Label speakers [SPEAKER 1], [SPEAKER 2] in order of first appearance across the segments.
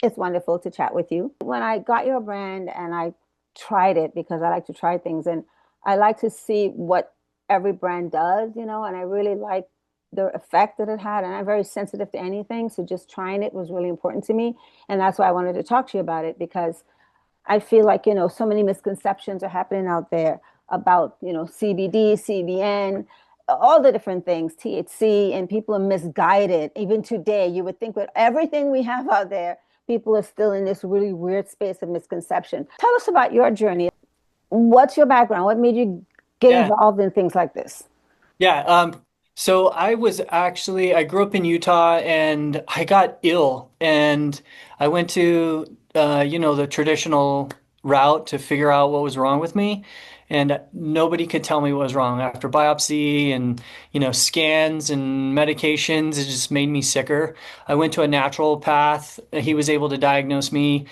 [SPEAKER 1] It's wonderful to chat with you. When I got your brand and I tried it because I like to try things and I like to see what every brand does, and I really like the effect that it had. And I'm very sensitive to anything. So just trying it was really important to me. And that's why I wanted to talk to you about it because I feel like, so many misconceptions are happening out there about, CBD, CBN, all the different things, THC, and people are misguided. Even today, you would think with everything we have out there, people are still in this really weird space of misconception. Tell us about your journey. What's your background? What made you get
[SPEAKER 2] Yeah,
[SPEAKER 1] involved in things like this?
[SPEAKER 2] yeah. So I grew up in Utah and I got ill and I went to, the traditional route to figure out what was wrong with me. And nobody could tell me what was wrong after biopsy and, scans and medications. It just made me sicker. I went to a natural path. He was able to diagnose me,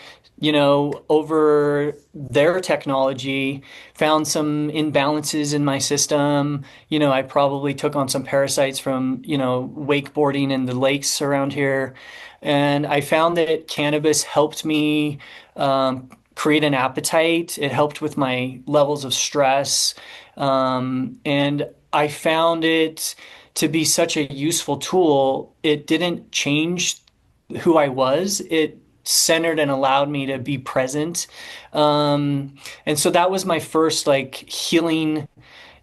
[SPEAKER 2] over their technology, found some imbalances in my system. I probably took on some parasites from, wakeboarding in the lakes around here. And I found that cannabis helped me create an appetite. It helped with my levels of stress. And I found it to be such a useful tool. It didn't change who I was. It centered and allowed me to be present. And so that was my first like healing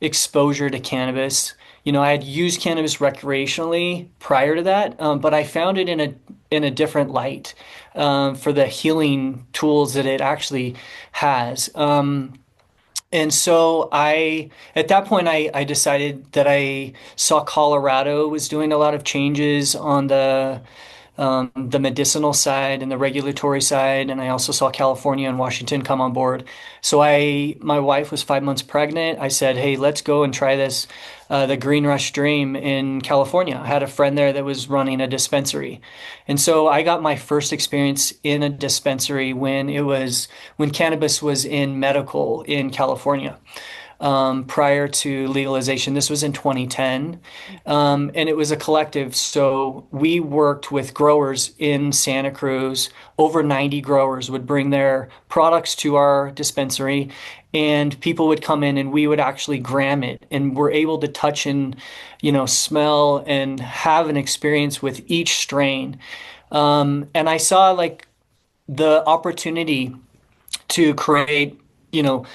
[SPEAKER 2] exposure to cannabis. I had used cannabis recreationally prior to that, but I found it in a different light for the healing tools that it actually has. And so at that point, I decided that I saw Colorado was doing a lot of changes on the medicinal side and the regulatory side, and I also saw California and Washington come on board. So my wife was 5 months pregnant. I said, "Hey, let's go and try this, the Green Rush Dream in California." I had a friend there that was running a dispensary, and so I got my first experience in a dispensary when cannabis was in medical in California prior to legalization. This was in 2010. And it was a collective. So we worked with growers in Santa Cruz. Over 90 growers would bring their products to our dispensary, and people would come in and we would actually gram it. And we're able to touch and, smell and have an experience with each strain. And I saw like the opportunity to create, you know,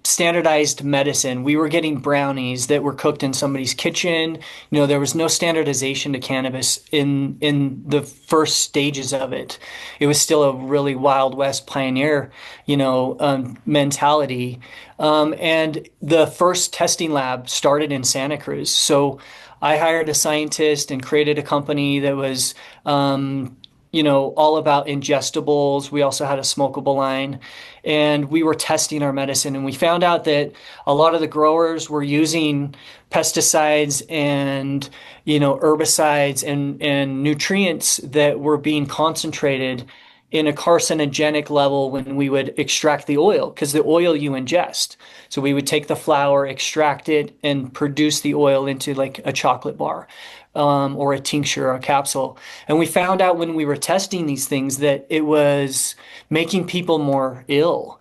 [SPEAKER 2] standardized medicine. We were getting brownies that were cooked in somebody's kitchen. There was no standardization to cannabis in the first stages of it. It was still a really Wild West pioneer, mentality. And the first testing lab started in Santa Cruz. So I hired a scientist and created a company that was all about ingestibles. We also had a smokable line, and we were testing our medicine. And we found out that a lot of the growers were using pesticides and, herbicides and nutrients that were being concentrated in a carcinogenic level when we would extract the oil, because the oil you ingest. So we would take the flower, extract it, and produce the oil into like a chocolate bar, or a tincture or a capsule. And we found out when we were testing these things that it was making people more ill.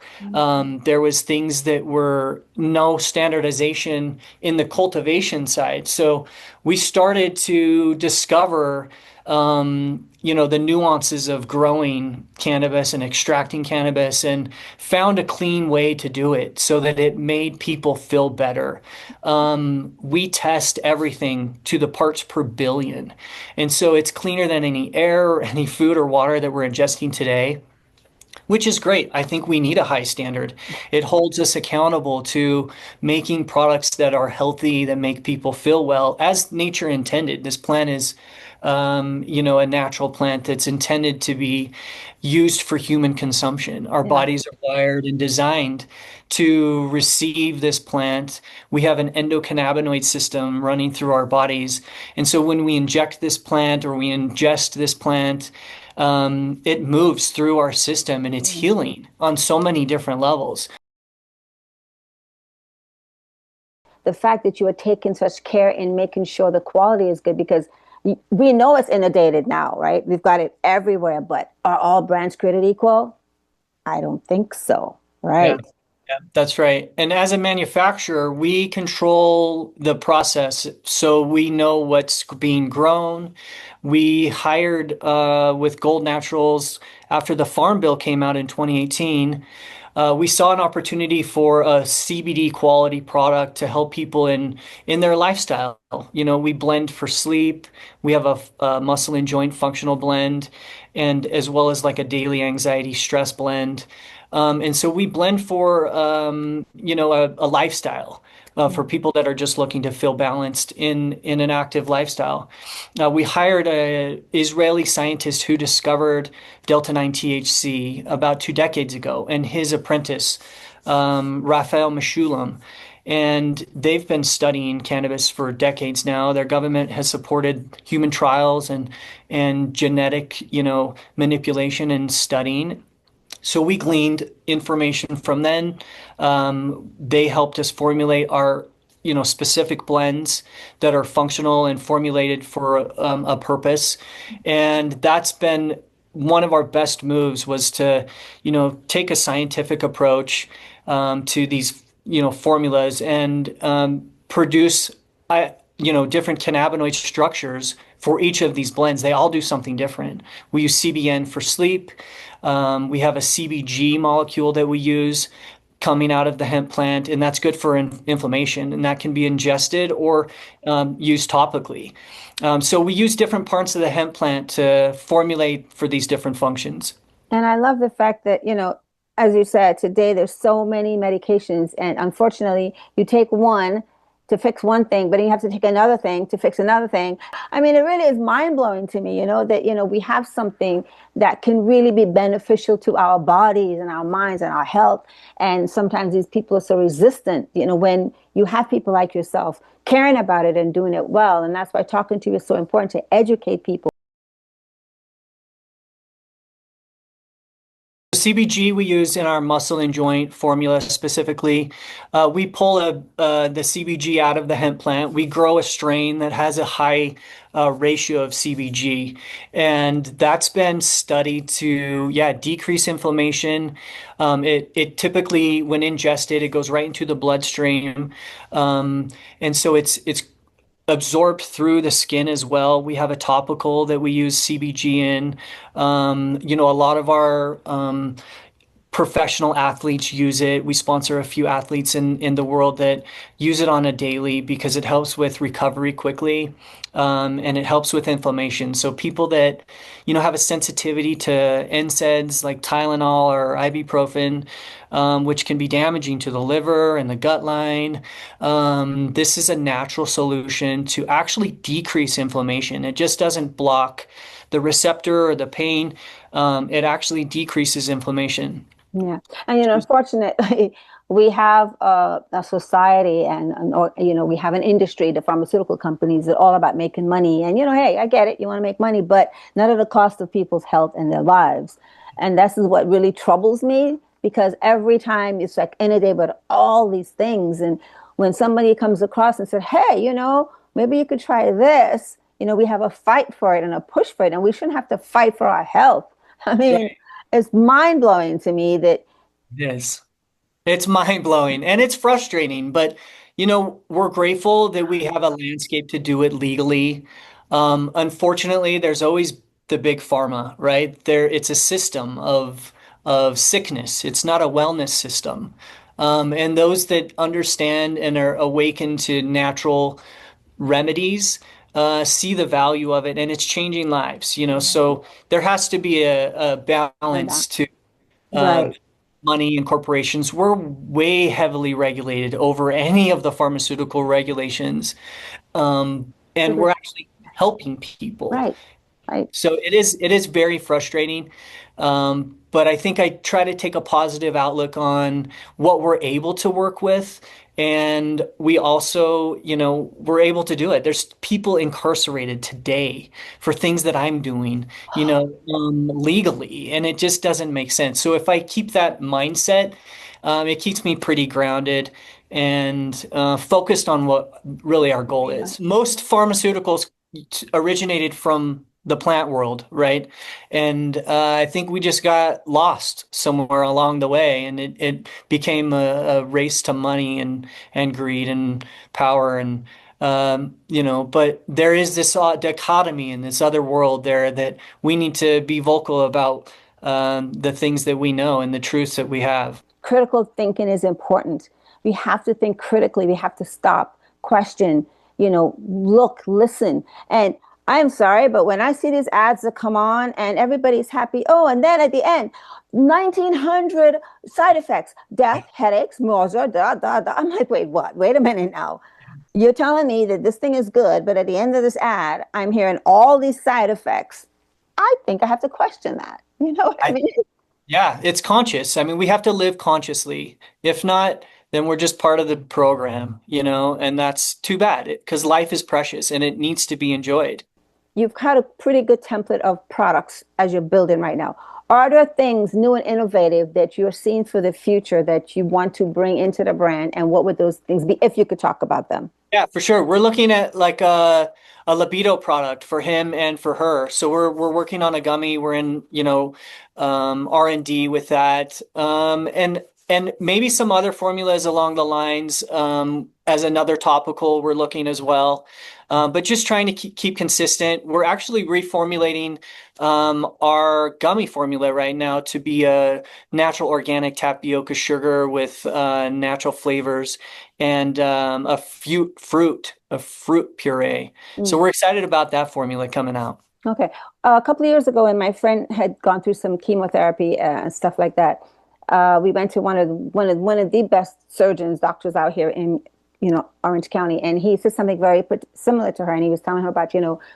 [SPEAKER 2] There was things that were no standardization in the cultivation side. So we started to discover the nuances of growing cannabis and extracting cannabis, and found a clean way to do it so that it made people feel better. We test everything to the parts per billion. And so it's cleaner than any air or any food or water that we're ingesting today, which is great. I think we need a high standard. It holds us accountable to making products that are healthy, that make people feel well, as nature intended. This plant is, a natural plant that's intended to be used for human consumption. Our
[SPEAKER 1] Yeah.
[SPEAKER 2] bodies are wired and designed to receive this plant. We have an endocannabinoid system running through our bodies. And so when we inject this plant or we ingest this plant, it moves through our system and it's
[SPEAKER 1] Mm.
[SPEAKER 2] healing on so many different levels.
[SPEAKER 1] The fact that you are taking such care in making sure the quality is good because We know it's inundated now, right? We've got it everywhere, but are all brands created equal? I don't think so,
[SPEAKER 2] Yeah.
[SPEAKER 1] right?
[SPEAKER 2] Yeah, that's right. And as a manufacturer, we control the process, so we know what's being grown. We hired with Gold Naturals after the Farm Bill came out in 2018. We saw an opportunity for a CBD quality product to help people in their lifestyle. You know, we blend for sleep. We have a muscle and joint functional blend, and as well as like a daily anxiety stress blend. And so we blend for a lifestyle
[SPEAKER 1] Yeah.
[SPEAKER 2] for people that are just looking to feel balanced in an active lifestyle. We hired a Israeli scientist who discovered Delta 9 THC about 2 decades ago, and his apprentice, Raphael Meshulam. And they've been studying cannabis for decades now. Their government has supported human trials and genetic, manipulation and studying. So we gleaned information from them. They helped us formulate our, specific blends that are functional and formulated for a purpose. And that's been one of our best moves was to, take a scientific approach to these, formulas and produce, different cannabinoid structures for each of these blends. They all do something different. We use CBN for sleep. We have a CBG molecule that we use coming out of the hemp plant, and that's good for inflammation, and that can be ingested or used topically. So we use different parts of the hemp plant to formulate for these different functions.
[SPEAKER 1] And I love the fact that, as you said, today there's so many medications, and unfortunately, you take one to fix one thing, but then you have to take another thing to fix another thing. I mean, it really is mind blowing to me, that, we have something that can really be beneficial to our bodies and our minds and our health. And sometimes these people are so resistant, when you have people like yourself caring about it and doing it well. And that's why talking to you is so important, to educate people.
[SPEAKER 2] CBG we use in our muscle and joint formula specifically. We pull the CBG out of the hemp plant. We grow a strain that has a high ratio of CBG, and that's been studied to decrease inflammation. It typically, when ingested, it goes right into the bloodstream, and so it's absorbed through the skin as well. We have a topical that we use CBG in. A lot of our professional athletes use it. We sponsor a few athletes in the world that use it on a daily because it helps with recovery quickly, and it helps with inflammation. So people that, have a sensitivity to NSAIDs like Tylenol or ibuprofen, which can be damaging to the liver and the gut line, this is a natural solution to actually decrease inflammation. It just doesn't block the receptor or the pain. It actually decreases inflammation.
[SPEAKER 1] Yeah. And, unfortunately, we have a society and we have an industry, the pharmaceutical companies, that are all about making money. And, hey, I get it. You want to make money, but not at the cost of people's health and their lives. And this is what really troubles me, because every time it's like inundated with all these things. And when somebody comes across and said, hey, maybe you could try this, we have a fight for it and a push for it. And we shouldn't have to fight for our health. I mean,
[SPEAKER 2] Right.
[SPEAKER 1] it's mind blowing to me that.
[SPEAKER 2] It is. It's mind blowing and it's frustrating, but we're grateful that we have a landscape to do it legally. Unfortunately, there's always the big pharma, right? It's a system of sickness. It's not a wellness system. And those that understand and are awakened to natural remedies see the value of it, and it's changing lives. So there has to be a balance to uh,
[SPEAKER 1] Right.
[SPEAKER 2] money and corporations. We're way heavily regulated over any of the pharmaceutical regulations,
[SPEAKER 1] So
[SPEAKER 2] and
[SPEAKER 1] the,
[SPEAKER 2] we're actually helping people.
[SPEAKER 1] right. Right.
[SPEAKER 2] So it is very frustrating. But I think I try to take a positive outlook on what we're able to work with. And we also, we're able to do it. There's people incarcerated today for things that I'm doing, legally, and it just doesn't make sense. So if I keep that mindset, it keeps me pretty grounded and focused on what really our goal
[SPEAKER 1] Right.
[SPEAKER 2] is. Most pharmaceuticals originated from the plant world, right? And I think we just got lost somewhere along the way, and it became a race to money and greed and power and but there is this dichotomy in this other world there that we need to be vocal about the things that we know and the truths that we have.
[SPEAKER 1] Critical thinking is important. We have to think critically. We have to stop, question, look, listen. And I'm sorry, but when I see these ads that come on and everybody's happy, oh, and then at the end, 1900 side effects, death, headaches, nausea, da, da, da. I'm like, wait, what? Wait a minute now. You're telling me that this thing is good, but at the end of this ad, I'm hearing all these side effects. I think I have to question that. You know what I
[SPEAKER 2] I
[SPEAKER 1] mean?
[SPEAKER 2] Yeah, it's conscious. I mean, we have to live consciously. If not, then we're just part of the program, and that's too bad because life is precious and it needs to be enjoyed.
[SPEAKER 1] You've got a pretty good template of products as you're building right now. Are there things new and innovative that you're seeing for the future that you want to bring into the brand? And what would those things be if you could talk about them?
[SPEAKER 2] Yeah, for sure. We're looking at like a libido product for him and for her. So we're working on a gummy. We're in, R&D with that. And maybe some other formulas along the lines as another topical we're looking as well. But just trying to keep consistent. We're actually reformulating our gummy formula right now to be a natural organic tapioca sugar with natural flavors and a fruit puree. So
[SPEAKER 1] Mm.
[SPEAKER 2] we're excited about that formula coming out.
[SPEAKER 1] Okay. A couple of years ago, when my friend had gone through some chemotherapy and stuff like that, we went to one of the best surgeons, doctors out here in Orange County, and he said something very similar to her, and he was telling her about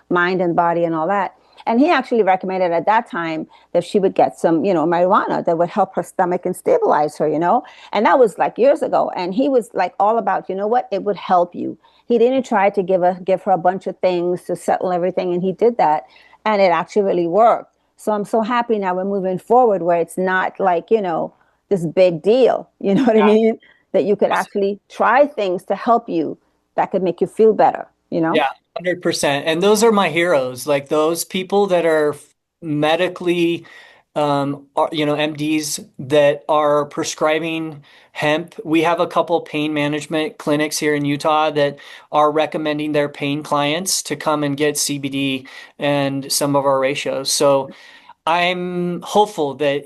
[SPEAKER 1] mind and body and all that. And he actually recommended at that time that she would get some marijuana that would help her stomach and stabilize her. And that was like years ago. And he was like all about what it would help you. He didn't try to give her a bunch of things to settle everything, and he did that, and it actually really worked. So I'm so happy now we're moving forward where it's not like this big deal. You know what I
[SPEAKER 2] Yeah.
[SPEAKER 1] mean? That you could actually try things to help you that could make you feel better.
[SPEAKER 2] Yeah, 100%. And those are my heroes, like those people that are medically, MDs that are prescribing hemp. We have a couple pain management clinics here in Utah that are recommending their pain clients to come and get CBD and some of our ratios. So I'm hopeful that,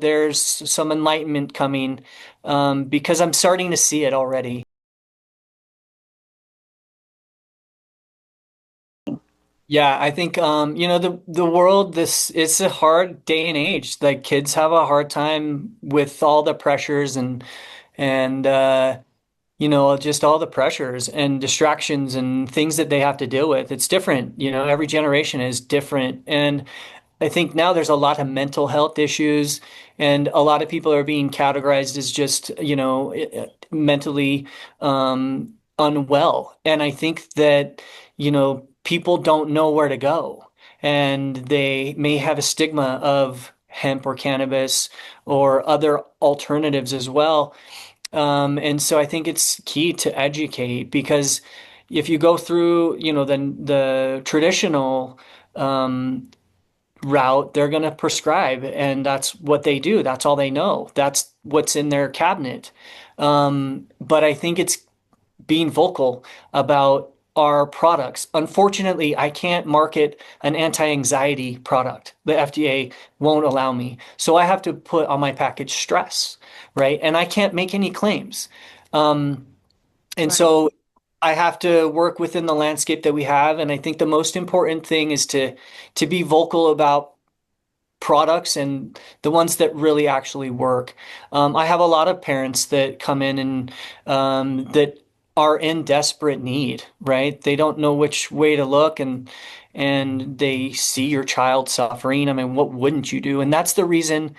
[SPEAKER 2] there's some enlightenment coming, because I'm starting to see it already. Yeah, I think the world, this it's a hard day and age. Like kids have a hard time with all the pressures and just all the pressures and distractions and things that they have to deal with. It's different, every generation is different. And I think now there's a lot of mental health issues, and a lot of people are being categorized as just, mentally unwell. And I think that, people don't know where to go, and they may have a stigma of hemp or cannabis or other alternatives as well. And so I think it's key to educate because if you go through, the traditional route, they're going to prescribe, and that's what they do. That's all they know. That's what's in their cabinet. But I think it's being vocal about our products. Unfortunately, I can't market an anti-anxiety product. The FDA won't allow me. So I have to put on my package stress, right? And I can't make any claims. Um, and
[SPEAKER 1] Right.
[SPEAKER 2] so I have to work within the landscape that we have. And I think the most important thing is to be vocal about products and the ones that really actually work. I have a lot of parents that come in and that are in desperate need, right? They don't know which way to look and they see your child suffering. I mean, what wouldn't you do? And that's the reason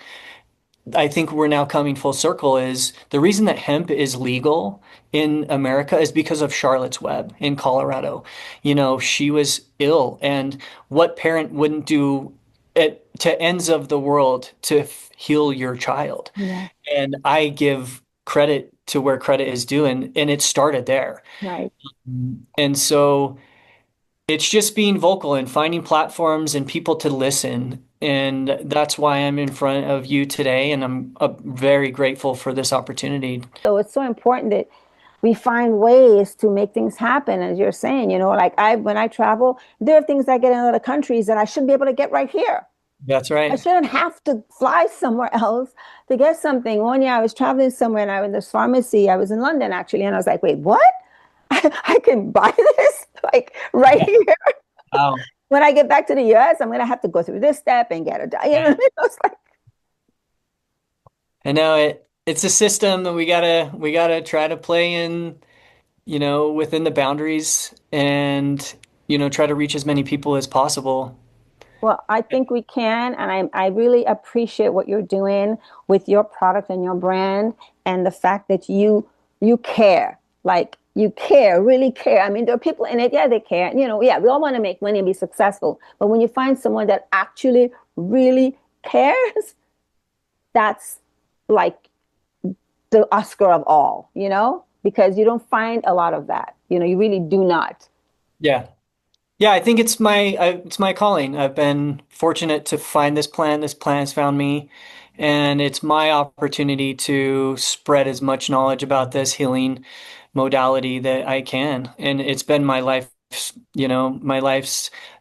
[SPEAKER 2] I think we're now coming full circle is the reason that hemp is legal in America is because of Charlotte's Web in Colorado. She was ill, and what parent wouldn't do it to ends of the world to heal your child?
[SPEAKER 1] Yeah.
[SPEAKER 2] And I give credit to where credit is due, and it started there.
[SPEAKER 1] Right.
[SPEAKER 2] And so it's just being vocal and finding platforms and people to listen. And that's why I'm in front of you today. And I'm very grateful for this opportunity.
[SPEAKER 1] So it's so important that we find ways to make things happen. As you're saying, like when I travel, there are things I get in other countries that I should be able to get right here.
[SPEAKER 2] That's
[SPEAKER 1] I
[SPEAKER 2] right.
[SPEAKER 1] shouldn't have to fly somewhere else to get something. One year I was traveling somewhere and I was in this pharmacy. I was in London actually, and I was like, wait, what? I can buy this like right
[SPEAKER 2] Yeah.
[SPEAKER 1] here.
[SPEAKER 2] Wow.
[SPEAKER 1] When I get back to the US, I'm gonna have to go through this step and get a, you know what I mean? I was like,
[SPEAKER 2] I know it's a system that we gotta try to play in, within the boundaries and, try to reach as many people as possible.
[SPEAKER 1] well, I think we can, and I really appreciate what you're doing with your product and your brand, and the fact that you care, like you care, really care. I mean, there are people in it, yeah, they care. Yeah, we all want to make money and be successful, but when you find someone that actually really cares, that's like the Oscar of all, because you don't find a lot of that. You really do not.
[SPEAKER 2] Yeah. Yeah, I think it's my calling. I've been fortunate to find this plant. This plant has found me, and it's my opportunity to spread as much knowledge about this healing modality that I can. And it's been my life's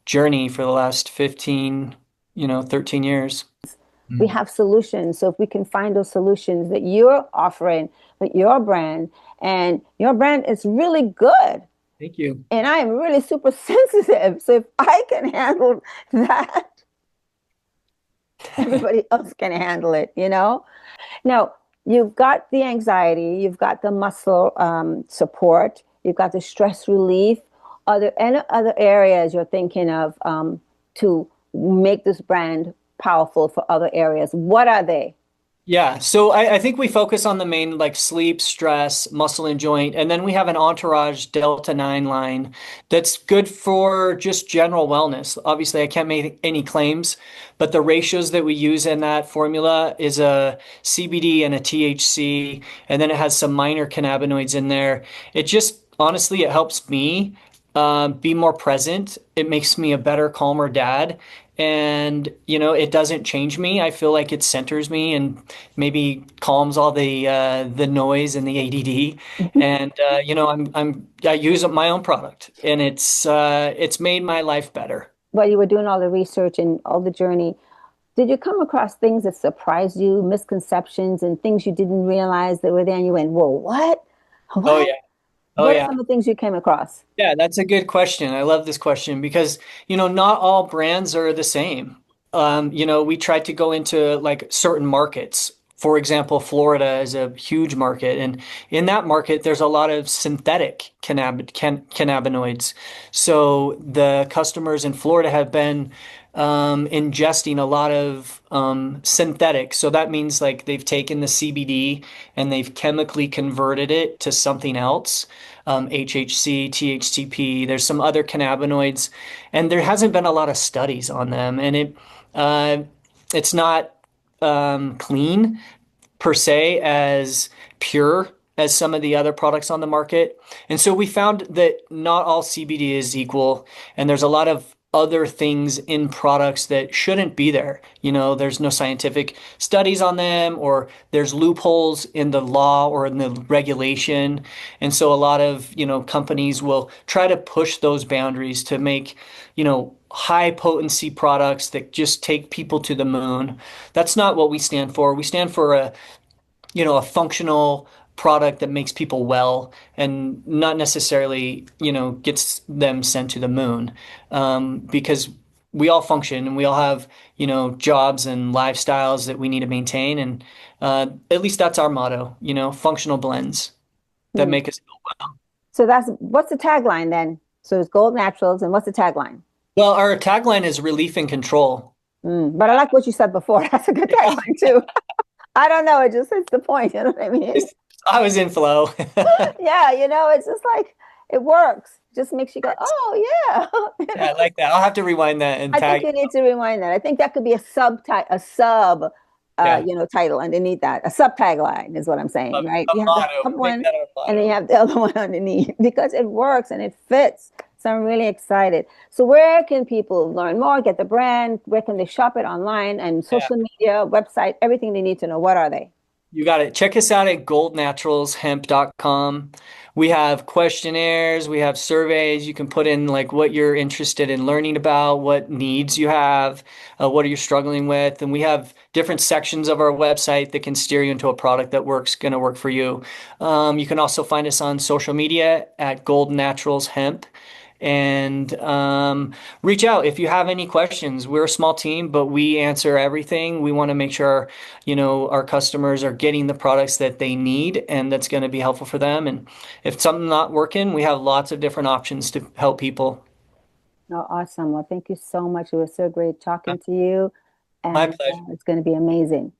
[SPEAKER 2] journey for the last 15, 13 years.
[SPEAKER 1] We
[SPEAKER 2] Mm.
[SPEAKER 1] have solutions. So if we can find those solutions that you're offering with your brand, and your brand is really good,
[SPEAKER 2] Thank you.
[SPEAKER 1] and I am really super sensitive. So if I can handle that, everybody else can handle it. Now, you've got the anxiety, you've got the muscle support, you've got the stress relief. Are there any other areas you're thinking of to make this brand powerful for other areas? What are they?
[SPEAKER 2] Yeah, so I think we focus on the main like sleep, stress, muscle and joint, and then we have an entourage Delta 9 line that's good for just general wellness. Obviously, I can't make any claims, but the ratios that we use in that formula is a CBD and a THC, and then it has some minor cannabinoids in there. It just honestly, it helps me be more present. It makes me a better, calmer dad. And, it doesn't change me. I feel like it centers me and maybe calms all the noise and the ADD. And I use my own product, and it's made my life better.
[SPEAKER 1] While you were doing all the research and all the journey, did you come across things that surprised you, misconceptions, and things you didn't realize that were there, and you went, whoa, what?
[SPEAKER 2] Oh
[SPEAKER 1] What?
[SPEAKER 2] yeah. Oh
[SPEAKER 1] What are
[SPEAKER 2] yeah.
[SPEAKER 1] some of the things you came across?
[SPEAKER 2] Yeah, that's a good question. I love this question because, not all brands are the same. We tried to go into like certain markets. For example, Florida is a huge market, and in that market, there's a lot of synthetic cannabinoids. So the customers in Florida have been ingesting a lot of synthetic. So that means like they've taken the CBD and they've chemically converted it to something else. HHC, THCP, there's some other cannabinoids, and there hasn't been a lot of studies on them, and uh, it's not clean per se as pure as some of the other products on the market. And so we found that not all CBD is equal, and there's a lot of other things in products that shouldn't be there. There's no scientific studies on them, or there's loopholes in the law or in the regulation. And so a lot of, companies will try to push those boundaries to make, high potency products that just take people to the moon. That's not what we stand for. We stand for a functional product that makes people well and not necessarily, gets them sent to the moon. Because we all function and we all have, jobs and lifestyles that we need to maintain. And at least that's our motto, functional blends that
[SPEAKER 1] Hmm.
[SPEAKER 2] make us.
[SPEAKER 1] So that's what's the tagline then? So it's Gold Naturals, and what's the tagline?
[SPEAKER 2] Well, our tagline is relief and control.
[SPEAKER 1] But I like what you said before. That's a good tagline too. I don't know. It just hits the point. You know what I mean?
[SPEAKER 2] I was in flow.
[SPEAKER 1] Yeah, it's just like it works. Just makes you go, oh yeah.
[SPEAKER 2] Yeah, I like that. I'll have to rewind that and
[SPEAKER 1] I think
[SPEAKER 2] tag.
[SPEAKER 1] you need to rewind that. I think that could be a sub
[SPEAKER 2] Yeah,
[SPEAKER 1] title underneath that. A sub tagline is what I'm
[SPEAKER 2] a,
[SPEAKER 1] saying, right?
[SPEAKER 2] a
[SPEAKER 1] You have the
[SPEAKER 2] motto.
[SPEAKER 1] top
[SPEAKER 2] Make
[SPEAKER 1] one
[SPEAKER 2] that our
[SPEAKER 1] and then you
[SPEAKER 2] motto.
[SPEAKER 1] have the other one underneath because it works and it fits. So I'm really excited. So where can people learn more, get the brand? Where can they shop it online and social media, website, everything they need to know? What are they?
[SPEAKER 2] You got it. Check us out at goldnaturalshemp.com. We have questionnaires, we have surveys. You can put in like what you're interested in learning about, what needs you have, what are you struggling with, and we have different sections of our website that can steer you into a product that going to work for you. You can also find us on social media at Gold Naturals Hemp. And reach out if you have any questions. We're a small team, but we answer everything. We want to make sure our customers are getting the products that they need and that's going to be helpful for them. And if something's not working, we have lots of different options to help people.
[SPEAKER 1] Oh, awesome. Well, thank you so much. It was so great talking to you,
[SPEAKER 2] My
[SPEAKER 1] and
[SPEAKER 2] pleasure.
[SPEAKER 1] it's going to be amazing.